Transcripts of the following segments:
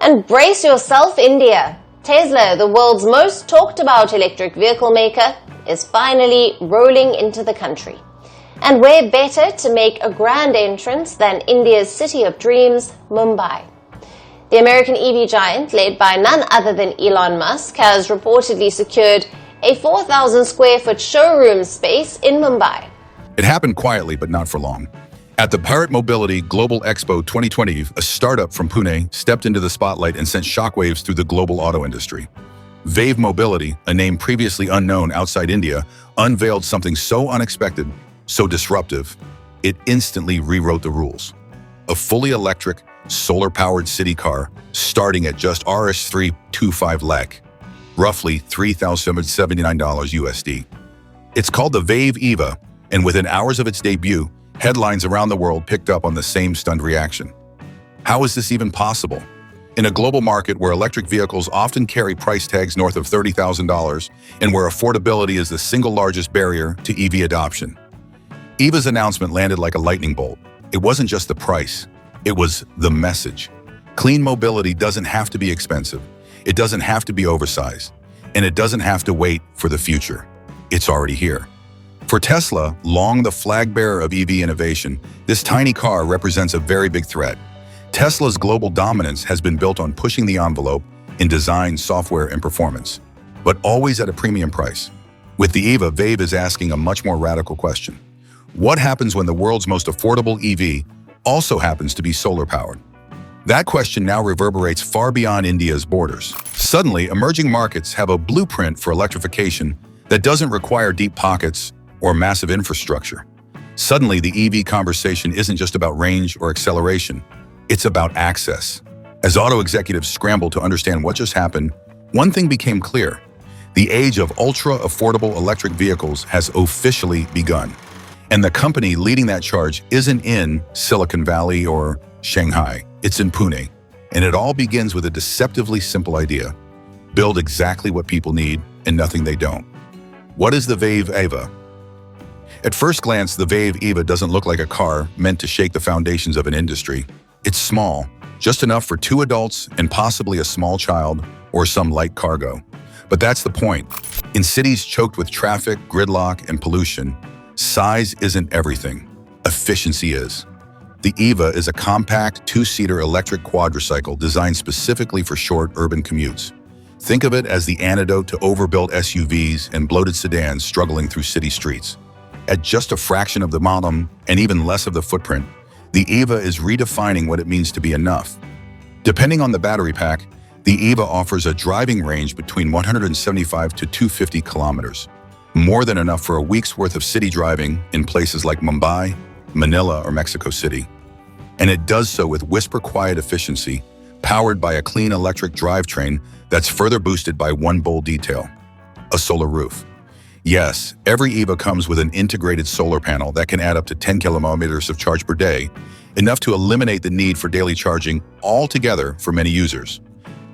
And brace yourself, India. Tesla, the world's most talked about electric vehicle maker, is finally rolling into the country. And where better to make a grand entrance than India's city of dreams, Mumbai. The American EV giant, led by none other than Elon Musk, has reportedly secured a 4,000 square foot showroom space in Mumbai. It happened quietly, but not for long. At the Bharat Mobility Global Expo 2020, a startup from Pune stepped into the spotlight and sent shockwaves through the global auto industry. Vayve Mobility, a name previously unknown outside India, unveiled something so unexpected, so disruptive, it instantly rewrote the rules. A fully electric, solar-powered city car starting at just Rs 325 lakh, roughly $3,779 USD. It's called the Vayve Eva, and within hours of its debut, headlines around the world picked up on the same stunned reaction. How is this even possible? In a global market where electric vehicles often carry price tags north of $30,000 and where affordability is the single largest barrier to EV adoption, Eva's announcement landed like a lightning bolt. It wasn't just the price, it was the message. Clean mobility doesn't have to be expensive, it doesn't have to be oversized, and it doesn't have to wait for the future. It's already here. For Tesla, long the flag bearer of EV innovation, this tiny car represents a very big threat. Tesla's global dominance has been built on pushing the envelope in design, software, and performance, but always at a premium price. With the Eva, Vayve is asking a much more radical question. What happens when the world's most affordable EV also happens to be solar-powered? That question now reverberates far beyond India's borders. Suddenly, emerging markets have a blueprint for electrification that doesn't require deep pockets or massive infrastructure. Suddenly, the EV conversation isn't just about range or acceleration, it's about access. As auto executives scrambled to understand what just happened, one thing became clear. The age of ultra-affordable electric vehicles has officially begun. And the company leading that charge isn't in Silicon Valley or Shanghai, it's in Pune. And it all begins with a deceptively simple idea. Build exactly what people need and nothing they don't. What is the Vayve Eva? At first glance, the Vayve Eva doesn't look like a car meant to shake the foundations of an industry. It's small, just enough for 2 adults and possibly a small child or some light cargo. But that's the point. In cities choked with traffic, gridlock, and pollution, size isn't everything. Efficiency is. The Eva is a compact 2-seater electric quadricycle designed specifically for short urban commutes. Think of it as the antidote to overbuilt SUVs and bloated sedans struggling through city streets. At just a fraction of the modem and even less of the footprint, the Eva is redefining what it means to be enough. Depending on the battery pack, the Eva offers a driving range between 175 to 250 kilometers, more than enough for a week's worth of city driving in places like Mumbai, Manila, or Mexico City. And it does so with whisper-quiet efficiency, powered by a clean electric drivetrain that's further boosted by one bold detail: a solar roof. Yes, every Eva comes with an integrated solar panel that can add up to 10 kilometers of charge per day, enough to eliminate the need for daily charging altogether for many users.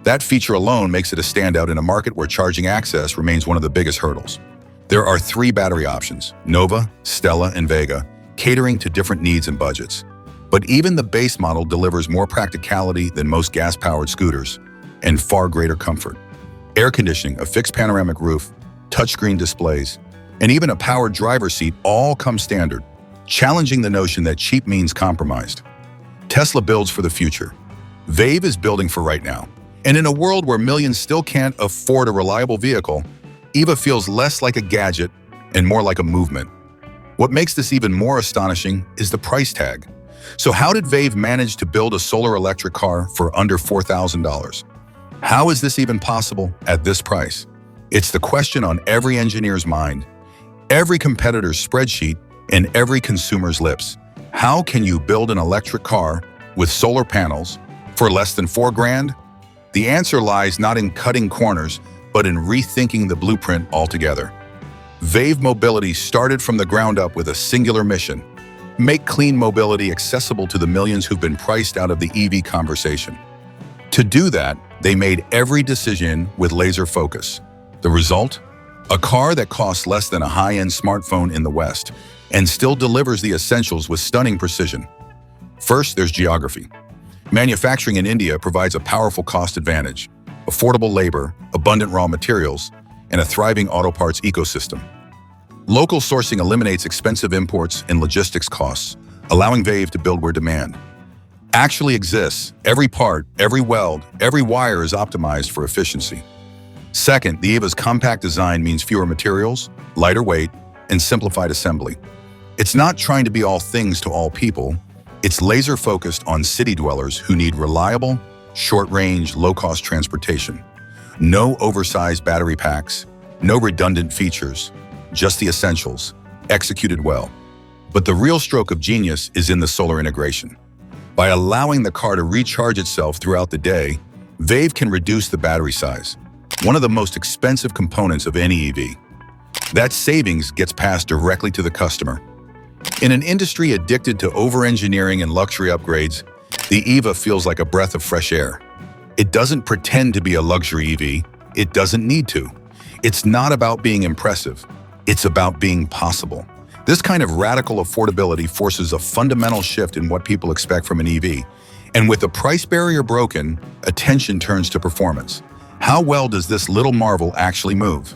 That feature alone makes it a standout in a market where charging access remains one of the biggest hurdles. There are 3 battery options: Nova, Stella, and Vega, catering to different needs and budgets. But even the base model delivers more practicality than most gas-powered scooters and far greater comfort. Air conditioning, a fixed panoramic roof, touchscreen displays, and even a powered driver's seat all come standard, challenging the notion that cheap means compromised. Tesla builds for the future. Vayve is building for right now. And in a world where millions still can't afford a reliable vehicle, Eva feels less like a gadget and more like a movement. What makes this even more astonishing is the price tag. So how did Vayve manage to build a solar electric car for under $4,000? How is this even possible at this price? It's the question on every engineer's mind, every competitor's spreadsheet, and every consumer's lips. How can you build an electric car with solar panels for less than $4 grand? The answer lies not in cutting corners, but in rethinking the blueprint altogether. Vayve Mobility started from the ground up with a singular mission: make clean mobility accessible to the millions who've been priced out of the EV conversation. To do that, they made every decision with laser focus. The result? A car that costs less than a high-end smartphone in the West and still delivers the essentials with stunning precision. First, there's geography. Manufacturing in India provides a powerful cost advantage, affordable labor, abundant raw materials, and a thriving auto parts ecosystem. Local sourcing eliminates expensive imports and logistics costs, allowing Vayve to build where demand actually exists. Every part, every weld, every wire is optimized for efficiency. Second, the Eva's compact design means fewer materials, lighter weight, and simplified assembly. It's not trying to be all things to all people. It's laser-focused on city dwellers who need reliable, short-range, low-cost transportation. No oversized battery packs, no redundant features, just the essentials, executed well. But the real stroke of genius is in the solar integration. By allowing the car to recharge itself throughout the day, Vayve can reduce the battery size, one of the most expensive components of any EV. That savings gets passed directly to the customer. In an industry addicted to over-engineering and luxury upgrades, the Eva feels like a breath of fresh air. It doesn't pretend to be a luxury EV. It doesn't need to. It's not about being impressive. It's about being possible. This kind of radical affordability forces a fundamental shift in what people expect from an EV. And with the price barrier broken, attention turns to performance. How well does this little marvel actually move?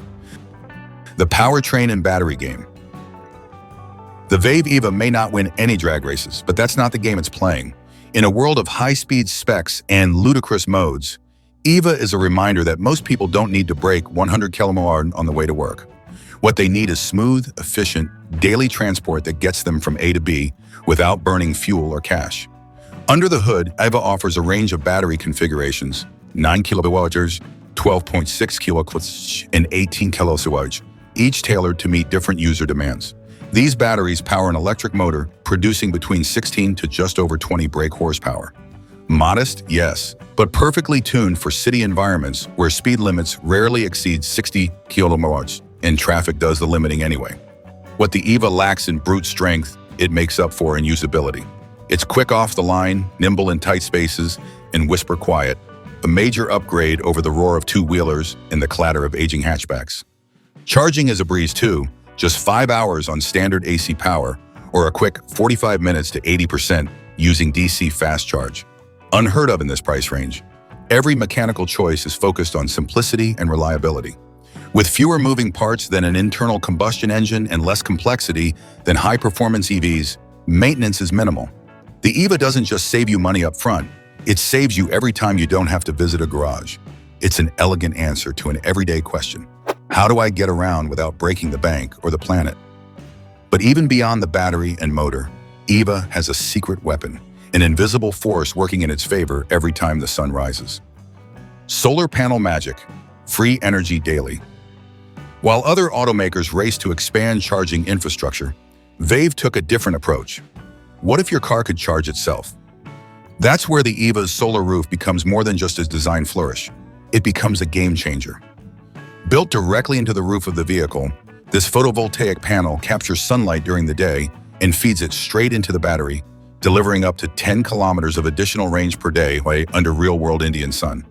The powertrain and battery game. The Vayve Eva may not win any drag races, but that's not the game it's playing. In a world of high-speed specs and ludicrous modes, Eva is a reminder that most people don't need to brake 100 km/h on the way to work. What they need is smooth, efficient, daily transport that gets them from A to B without burning fuel or cash. Under the hood, Eva offers a range of battery configurations, 9 kWh, 12.6 kWh, and 18 kWh, each tailored to meet different user demands. These batteries power an electric motor, producing between 16 to just over 20 brake horsepower. Modest, yes, but perfectly tuned for city environments where speed limits rarely exceed 60 km/h, and traffic does the limiting anyway. What the Eva lacks in brute strength, it makes up for in usability. It's quick off the line, nimble in tight spaces, and whisper quiet, a major upgrade over the roar of two-wheelers and the clatter of aging hatchbacks. Charging is a breeze too, just 5 hours on standard AC power, or a quick 45 minutes to 80% using DC fast charge. Unheard of in this price range. Every mechanical choice is focused on simplicity and reliability. With fewer moving parts than an internal combustion engine and less complexity than high-performance EVs, maintenance is minimal. The Eva doesn't just save you money up front, it saves you every time you don't have to visit a garage. It's an elegant answer to an everyday question. How do I get around without breaking the bank or the planet? But even beyond the battery and motor, Eva has a secret weapon, an invisible force working in its favor every time the sun rises. Solar panel magic, free energy daily. While other automakers race to expand charging infrastructure, Vayve took a different approach. What if your car could charge itself? That's where the Eva's solar roof becomes more than just a design flourish. It becomes a game changer. Built directly into the roof of the vehicle, this photovoltaic panel captures sunlight during the day and feeds it straight into the battery, delivering up to 10 kilometers of additional range per day under real-world Indian sun.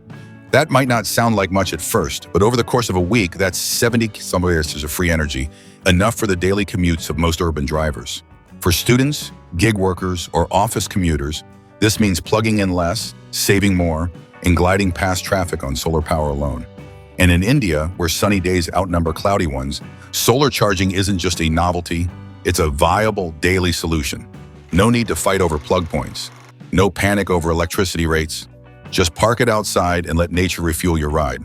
That might not sound like much at first, but over the course of a week, that's 70 kilometers of free energy, enough for the daily commutes of most urban drivers. For students, gig workers, or office commuters, this means plugging in less, saving more, and gliding past traffic on solar power alone. And in India, where sunny days outnumber cloudy ones, solar charging isn't just a novelty, it's a viable daily solution. No need to fight over plug points. No panic over electricity rates. Just park it outside and let nature refuel your ride.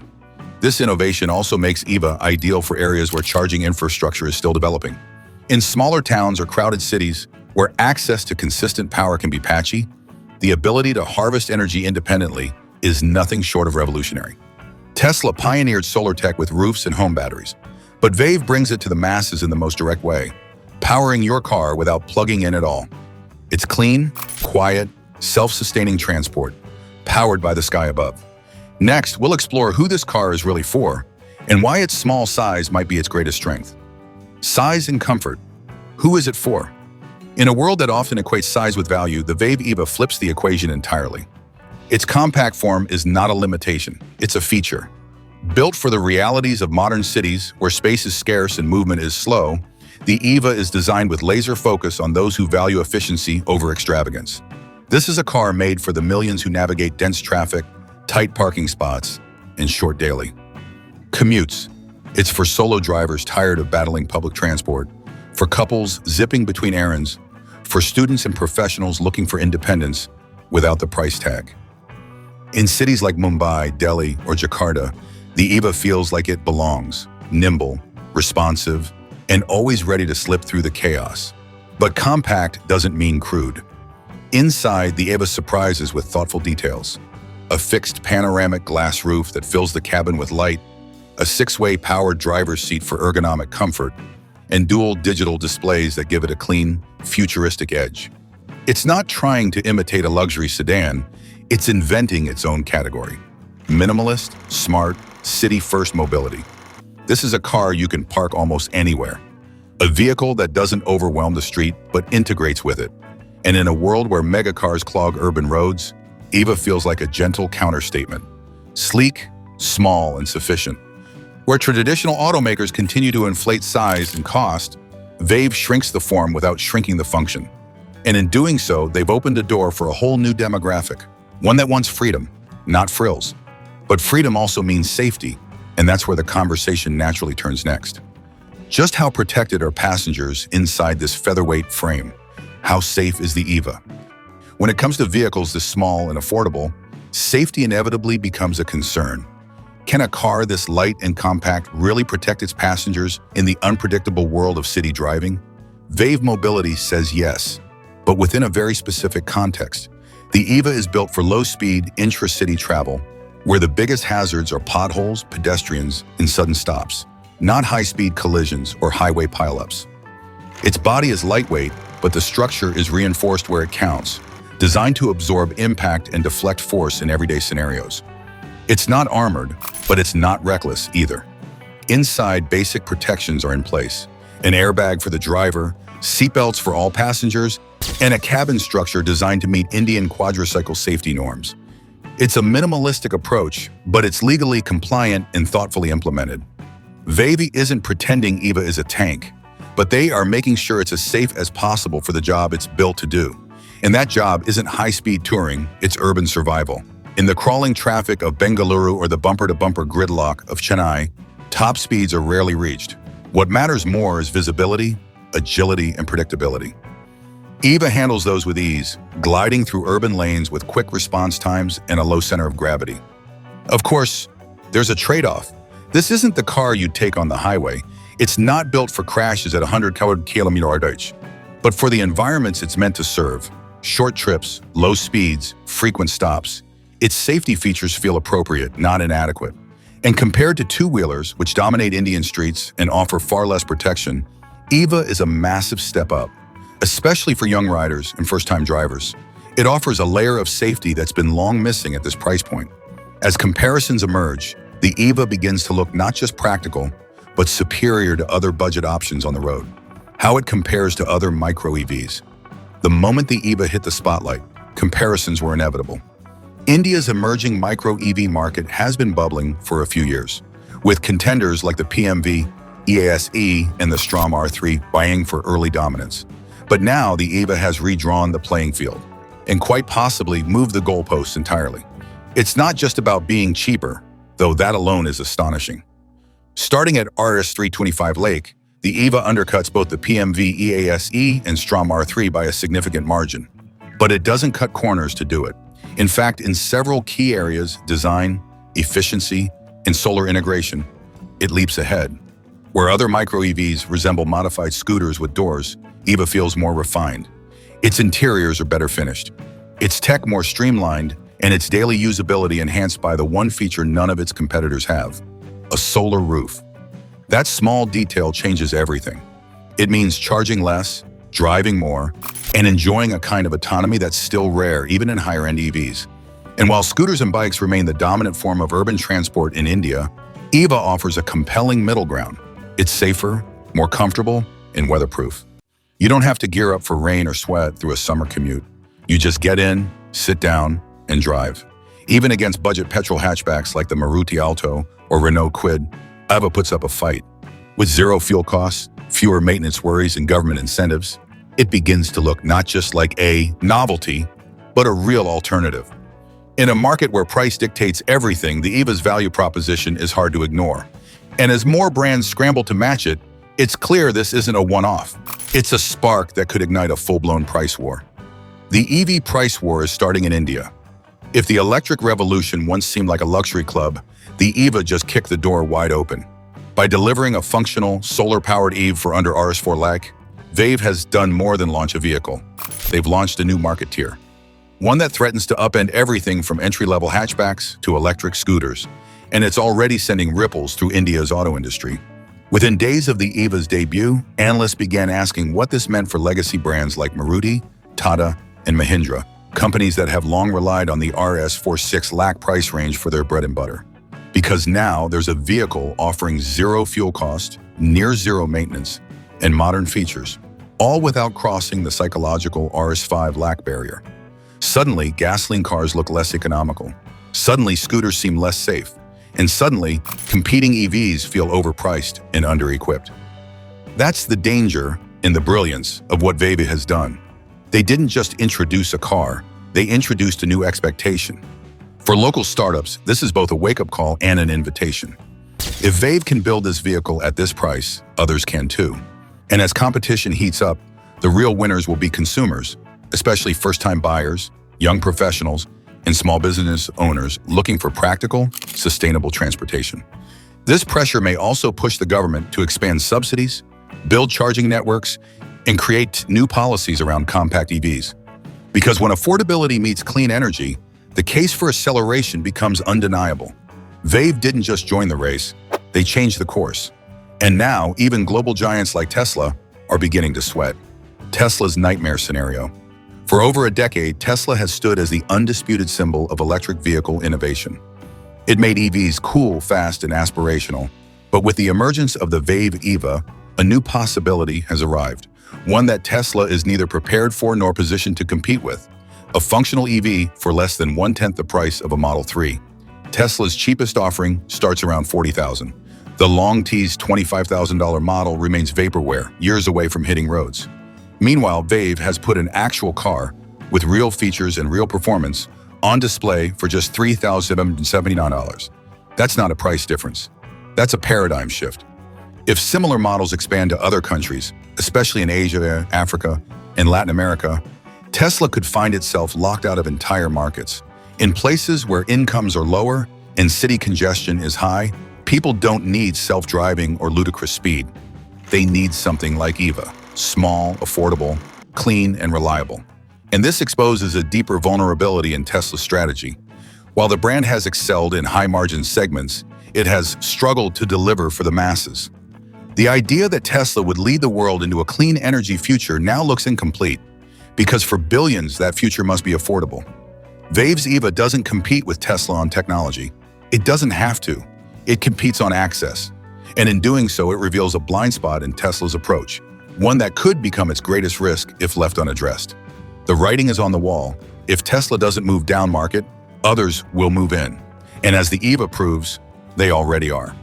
This innovation also makes Eva ideal for areas where charging infrastructure is still developing. In smaller towns or crowded cities, where access to consistent power can be patchy, the ability to harvest energy independently is nothing short of revolutionary. Tesla pioneered solar tech with roofs and home batteries, but Vayve brings it to the masses in the most direct way, powering your car without plugging in at all. It's clean, quiet, self-sustaining transport, powered by the sky above. Next, we'll explore who this car is really for and why its small size might be its greatest strength. Size and comfort. Who is it for? In a world that often equates size with value, the Vayve Eva flips the equation entirely. Its compact form is not a limitation, it's a feature. Built for the realities of modern cities where space is scarce and movement is slow, the Eva is designed with laser focus on those who value efficiency over extravagance. This is a car made for the millions who navigate dense traffic, tight parking spots, and short daily commutes. It's for solo drivers tired of battling public transport, for couples zipping between errands, for students and professionals looking for independence without the price tag. In cities like Mumbai, Delhi, or Jakarta, the Eva feels like it belongs, nimble, responsive, and always ready to slip through the chaos. But compact doesn't mean crude. Inside, the Eva surprises with thoughtful details. A fixed panoramic glass roof that fills the cabin with light, a 6-way powered driver's seat for ergonomic comfort, and dual digital displays that give it a clean, futuristic edge. It's not trying to imitate a luxury sedan, it's inventing its own category. Minimalist, smart, city-first mobility. This is a car you can park almost anywhere. A vehicle that doesn't overwhelm the street, but integrates with it. And in a world where megacars clog urban roads, Eva feels like a gentle counterstatement. Sleek, small, and sufficient. Where traditional automakers continue to inflate size and cost, Vayve shrinks the form without shrinking the function. And in doing so, they've opened a door for a whole new demographic, one that wants freedom, not frills. But freedom also means safety, and that's where the conversation naturally turns next. Just how protected are passengers inside this featherweight frame? How safe is the Eva? When it comes to vehicles this small and affordable, safety inevitably becomes a concern. Can a car this light and compact really protect its passengers in the unpredictable world of city driving? Vayve Mobility says yes, but within a very specific context. The Eva is built for low-speed, intra-city travel, where the biggest hazards are potholes, pedestrians, and sudden stops, not high-speed collisions or highway pileups. Its body is lightweight, but the structure is reinforced where it counts, designed to absorb impact and deflect force in everyday scenarios. It's not armored, but it's not reckless either. Inside, basic protections are in place. An airbag for the driver, seatbelts for all passengers, and a cabin structure designed to meet Indian quadricycle safety norms. It's a minimalistic approach, but it's legally compliant and thoughtfully implemented. Vayve isn't pretending Eva is a tank, but they are making sure it's as safe as possible for the job it's built to do. And that job isn't high-speed touring, it's urban survival. In the crawling traffic of Bengaluru or the bumper-to-bumper gridlock of Chennai, top speeds are rarely reached. What matters more is visibility, agility, and predictability. Eva handles those with ease, gliding through urban lanes with quick response times and a low center of gravity. Of course, there's a trade-off. This isn't the car you'd take on the highway. It's not built for crashes at 100 km/h, but for the environments it's meant to serve. Short trips, low speeds, frequent stops. Its safety features feel appropriate, not inadequate. And compared to two-wheelers, which dominate Indian streets and offer far less protection, Eva is a massive step up, especially for young riders and first-time drivers. It offers a layer of safety that's been long missing at this price point. As comparisons emerge, the Eva begins to look not just practical, but superior to other budget options on the road. How it compares to other micro-EVs. The moment the Eva hit the spotlight, comparisons were inevitable. India's emerging micro-EV market has been bubbling for a few years, with contenders like the PMV, EASE, and the Strom R3 vying for early dominance. But now the Eva has redrawn the playing field, and quite possibly moved the goalposts entirely. It's not just about being cheaper, though that alone is astonishing. Starting at Rs 325 Lakh, the Eva undercuts both the PMV EASE and Strom R3 by a significant margin. But it doesn't cut corners to do it. In fact, in several key areas, design, efficiency, and solar integration, it leaps ahead. Where other micro-EVs resemble modified scooters with doors, Eva feels more refined. Its interiors are better finished, its tech more streamlined, and its daily usability enhanced by the one feature none of its competitors have: a solar roof. That small detail changes everything. It means charging less, driving more, and enjoying a kind of autonomy that's still rare even in higher-end EVs. And while scooters and bikes remain the dominant form of urban transport in India, Eva offers a compelling middle ground. It's safer, more comfortable, and weatherproof. You don't have to gear up for rain or sweat through a summer commute. You just get in, sit down, and drive. Even against budget petrol hatchbacks like the Maruti Alto or Renault Kwid, Eva puts up a fight. With zero fuel costs, fewer maintenance worries, and government incentives, it begins to look not just like a novelty, but a real alternative. In a market where price dictates everything, the Eva's value proposition is hard to ignore. And as more brands scramble to match it, it's clear this isn't a one-off. It's a spark that could ignite a full-blown price war. The EV price war is starting in India. If the electric revolution once seemed like a luxury club, the Eva just kicked the door wide open. By delivering a functional, solar-powered EV for under Rs4 lakh, Vayve has done more than launch a vehicle. They've launched a new market tier. One that threatens to upend everything from entry-level hatchbacks to electric scooters. And it's already sending ripples through India's auto industry. Within days of the Eva's debut, analysts began asking what this meant for legacy brands like Maruti, Tata, and Mahindra, companies that have long relied on the Rs46 lakh price range for their bread and butter. Because now there's a vehicle offering zero fuel cost, near zero maintenance, and modern features, all without crossing the psychological Rs5 lakh barrier. Suddenly, gasoline cars look less economical. Suddenly, scooters seem less safe. And suddenly, competing EVs feel overpriced and under-equipped. That's the danger and the brilliance of what Vayve has done. They didn't just introduce a car, they introduced a new expectation. For local startups, this is both a wake-up call and an invitation. If Vayve can build this vehicle at this price, others can too. And as competition heats up, the real winners will be consumers, especially first-time buyers, young professionals, and small business owners looking for practical, sustainable transportation. This pressure may also push the government to expand subsidies, build charging networks, and create new policies around compact EVs. Because when affordability meets clean energy, the case for acceleration becomes undeniable. Vayve didn't just join the race, they changed the course. And now, even global giants like Tesla are beginning to sweat. Tesla's nightmare scenario. For over a decade, Tesla has stood as the undisputed symbol of electric vehicle innovation. It made EVs cool, fast, and aspirational. But with the emergence of the Vayve Eva, a new possibility has arrived. One that Tesla is neither prepared for nor positioned to compete with. A functional EV for less than 1/10 the price of a Model 3. Tesla's cheapest offering starts around $40,000. The long-teased $25,000 model remains vaporware, years away from hitting roads. Meanwhile, Vayve has put an actual car, with real features and real performance, on display for just $3,779. That's not a price difference. That's a paradigm shift. If similar models expand to other countries, especially in Asia, Africa, and Latin America, Tesla could find itself locked out of entire markets. In places where incomes are lower and city congestion is high, people don't need self-driving or ludicrous speed. They need something like Eva. Small, affordable, clean, and reliable. And this exposes a deeper vulnerability in Tesla's strategy. While the brand has excelled in high-margin segments, it has struggled to deliver for the masses. The idea that Tesla would lead the world into a clean energy future now looks incomplete, because for billions, that future must be affordable. Vayve's Eva doesn't compete with Tesla on technology. It doesn't have to. It competes on access. And in doing so, it reveals a blind spot in Tesla's approach. One that could become its greatest risk if left unaddressed. The writing is on the wall. If Tesla doesn't move down market, others will move in. And as the Eva proves, they already are.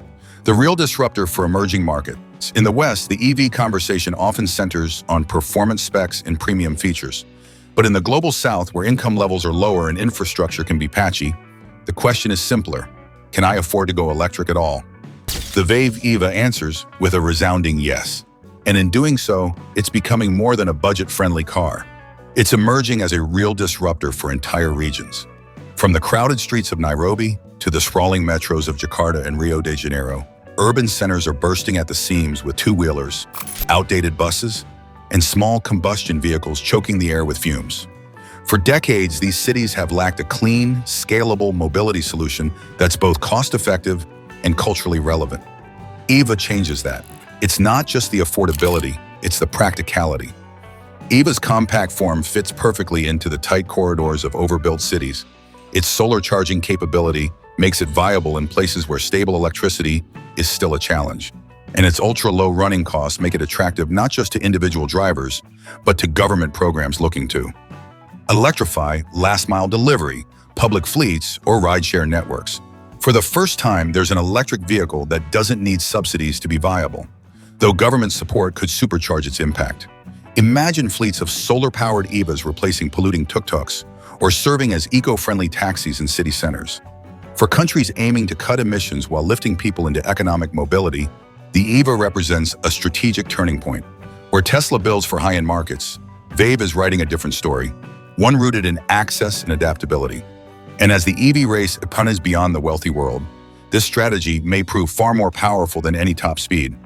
The real disruptor for emerging markets. In the West, the EV conversation often centers on performance specs and premium features. But in the global South, where income levels are lower and infrastructure can be patchy, the question is simpler. Can I afford to go electric at all? The Vayve Eva answers with a resounding yes. And in doing so, it's becoming more than a budget-friendly car. It's emerging as a real disruptor for entire regions. From the crowded streets of Nairobi to the sprawling metros of Jakarta and Rio de Janeiro, urban centers are bursting at the seams with two-wheelers, outdated buses, and small combustion vehicles choking the air with fumes. For decades, these cities have lacked a clean, scalable mobility solution that's both cost-effective and culturally relevant. Eva changes that. It's not just the affordability, it's the practicality. Eva's compact form fits perfectly into the tight corridors of overbuilt cities. Its solar charging capability makes it viable in places where stable electricity is still a challenge. And its ultra-low running costs make it attractive not just to individual drivers, but to government programs looking to electrify last-mile delivery, public fleets, or rideshare networks. For the first time, there's an electric vehicle that doesn't need subsidies to be viable, though government support could supercharge its impact. Imagine fleets of solar-powered EVAs replacing polluting tuk-tuks, or serving as eco-friendly taxis in city centers. For countries aiming to cut emissions while lifting people into economic mobility, the EVA represents a strategic turning point. Where Tesla builds for high-end markets, Vayve is writing a different story, one rooted in access and adaptability. And as the EV race punches beyond the wealthy world, this strategy may prove far more powerful than any top speed.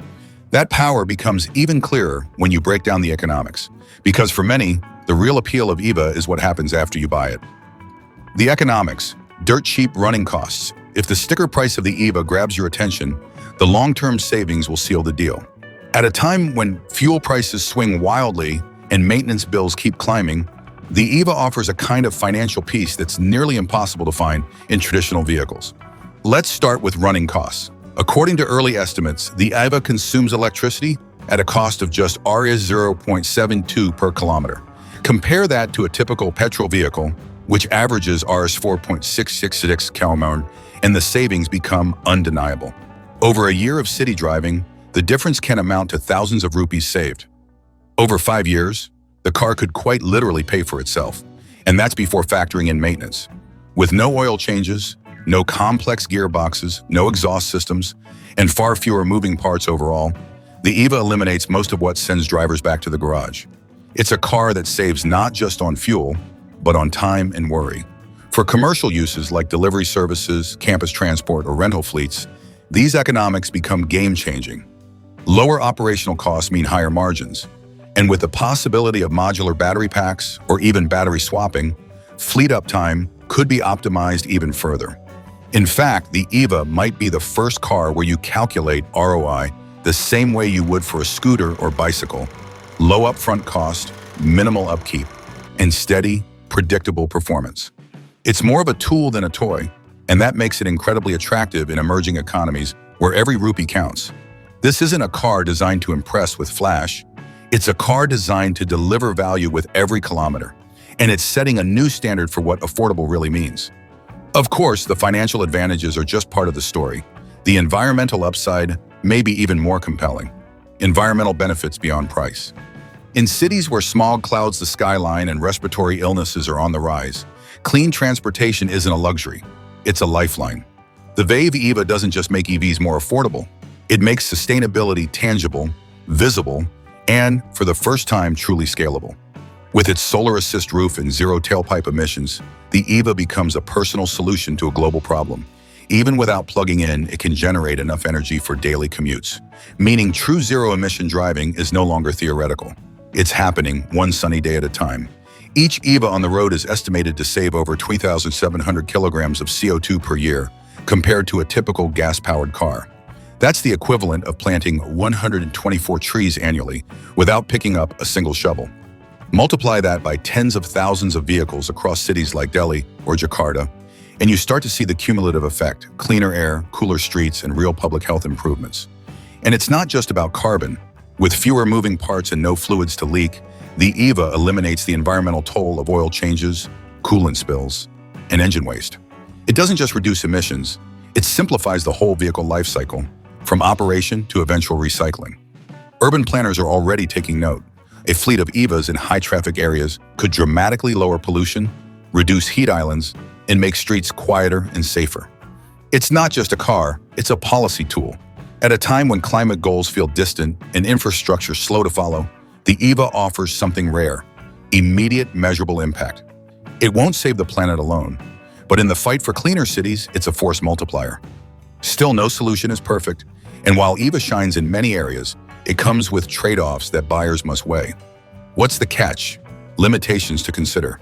That power becomes even clearer when you break down the economics, because for many, the real appeal of EVA is what happens after you buy it. The economics, dirt cheap running costs. If the sticker price of the EVA grabs your attention, the long-term savings will seal the deal. At a time when fuel prices swing wildly and maintenance bills keep climbing, the EVA offers a kind of financial peace that's nearly impossible to find in traditional vehicles. Let's start with running costs. According to early estimates, the EVA consumes electricity at a cost of just Rs 0.72 per kilometer. Compare that to a typical petrol vehicle, which averages Rs 4.666 km, and the savings become undeniable. Over a year of city driving, the difference can amount to thousands of rupees saved. Over 5 years, the car could quite literally pay for itself, and that's before factoring in maintenance. With no oil changes, no complex gearboxes, no exhaust systems, and far fewer moving parts overall, the EVA eliminates most of what sends drivers back to the garage. It's a car that saves not just on fuel, but on time and worry. For commercial uses like delivery services, campus transport, or rental fleets, these economics become game-changing. Lower operational costs mean higher margins, and with the possibility of modular battery packs or even battery swapping, fleet uptime could be optimized even further. In fact, the EVA might be the first car where you calculate ROI the same way you would for a scooter or bicycle. Low upfront cost, minimal upkeep, and steady, predictable performance. It's more of a tool than a toy, and that makes it incredibly attractive in emerging economies where every rupee counts. This isn't a car designed to impress with flash. It's a car designed to deliver value with every kilometer, and it's setting a new standard for what affordable really means. Of course, the financial advantages are just part of the story. The environmental upside may be even more compelling. Environmental benefits beyond price. In cities where smog clouds the skyline and respiratory illnesses are on the rise, clean transportation isn't a luxury, it's a lifeline. The Vayve Eva doesn't just make EVs more affordable, it makes sustainability tangible, visible, and, for the first time, truly scalable. With its solar assist roof and zero tailpipe emissions, the EVA becomes a personal solution to a global problem. Even without plugging in, it can generate enough energy for daily commutes, meaning true zero-emission driving is no longer theoretical. It's happening one sunny day at a time. Each EVA on the road is estimated to save over 3,700 kilograms of CO2 per year, compared to a typical gas-powered car. That's the equivalent of planting 124 trees annually without picking up a single shovel. Multiply that by tens of thousands of vehicles across cities like Delhi or Jakarta, and you start to see the cumulative effect: cleaner air, cooler streets, and real public health improvements. And it's not just about carbon. With fewer moving parts and no fluids to leak, the EVA eliminates the environmental toll of oil changes, coolant spills, and engine waste. It doesn't just reduce emissions, it simplifies the whole vehicle life cycle, from operation to eventual recycling. Urban planners are already taking note. A fleet of EVAs in high-traffic areas could dramatically lower pollution, reduce heat islands, and make streets quieter and safer. It's not just a car, it's a policy tool. At a time when climate goals feel distant and infrastructure slow to follow, the EVA offers something rare: immediate, measurable impact. It won't save the planet alone, but in the fight for cleaner cities, it's a force multiplier. Still, no solution is perfect, and while EVA shines in many areas, it comes with trade-offs that buyers must weigh. What's the catch? Limitations to consider.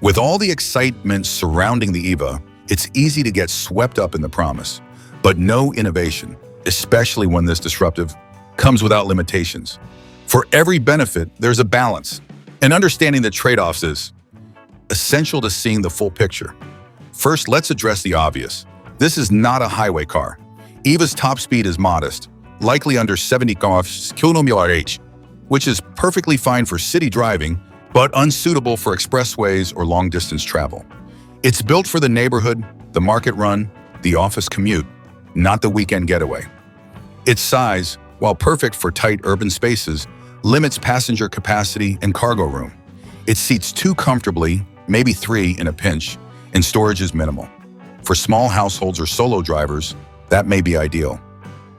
With all the excitement surrounding the EVA, it's easy to get swept up in the promise, but no innovation, especially one this disruptive, comes without limitations. For every benefit, there's a balance, and understanding the trade-offs is essential to seeing the full picture. First, let's address the obvious. This is not a highway car. EVA's top speed is modest, likely under 70 km/h, which is perfectly fine for city driving, but unsuitable for expressways or long-distance travel. It's built for the neighborhood, the market run, the office commute, not the weekend getaway. Its size, while perfect for tight urban spaces, limits passenger capacity and cargo room. It seats too comfortably, maybe 3 in a pinch, and storage is minimal. For small households or solo drivers, that may be ideal.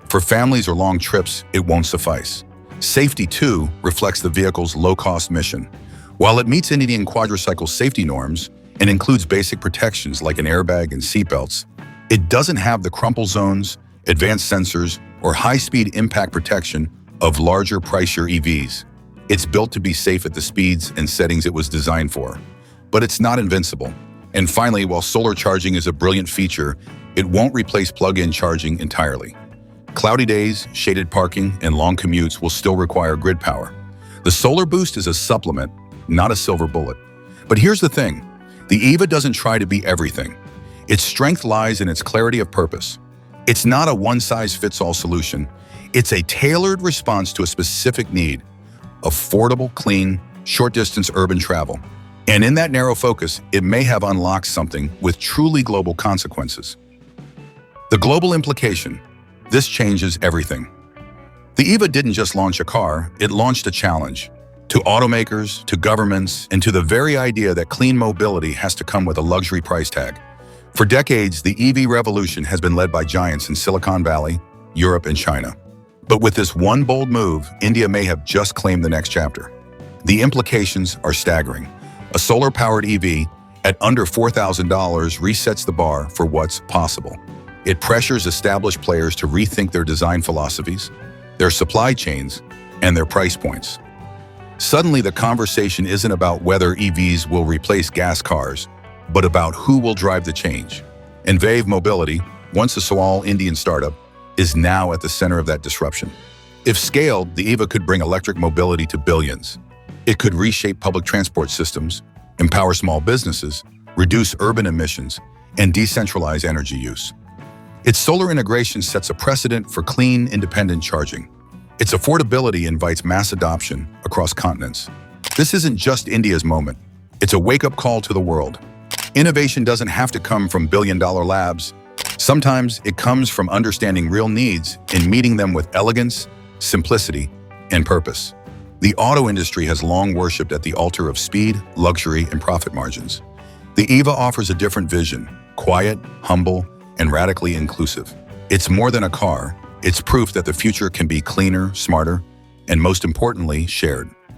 For families or long trips, it won't suffice. Safety, too, reflects the vehicle's low-cost mission. While it meets Indian quadricycle safety norms and includes basic protections like an airbag and seatbelts, it doesn't have the crumple zones, advanced sensors, or high-speed impact protection of larger, pricier EVs. It's built to be safe at the speeds and settings it was designed for. But it's not invincible. And finally, while solar charging is a brilliant feature, it won't replace plug-in charging entirely. Cloudy days, shaded parking, and long commutes will still require grid power. The solar boost is a supplement, not a silver bullet. But here's the thing. The Eva doesn't try to be everything. Its strength lies in its clarity of purpose. It's not a one-size-fits-all solution. It's a tailored response to a specific need: affordable, clean, short-distance urban travel. And in that narrow focus, it may have unlocked something with truly global consequences. The global implication: this changes everything. The Eva didn't just launch a car, it launched a challenge. To automakers, to governments, and to the very idea that clean mobility has to come with a luxury price tag. For decades, the EV revolution has been led by giants in Silicon Valley, Europe, and China. But with this one bold move, India may have just claimed the next chapter. The implications are staggering. A solar-powered EV at under $4,000 resets the bar for what's possible. It pressures established players to rethink their design philosophies, their supply chains, and their price points. Suddenly, the conversation isn't about whether EVs will replace gas cars, but about who will drive the change. And Vayve Mobility, once a small Indian startup, is now at the center of that disruption. If scaled, the Eva could bring electric mobility to billions. It could reshape public transport systems, empower small businesses, reduce urban emissions, and decentralize energy use. Its solar integration sets a precedent for clean, independent charging. Its affordability invites mass adoption across continents. This isn't just India's moment. It's a wake-up call to the world. Innovation doesn't have to come from billion-dollar labs. Sometimes it comes from understanding real needs and meeting them with elegance, simplicity, and purpose. The auto industry has long worshipped at the altar of speed, luxury, and profit margins. The Eva offers a different vision: quiet, humble, and radically inclusive. It's more than a car. It's proof that the future can be cleaner, smarter, and most importantly, shared.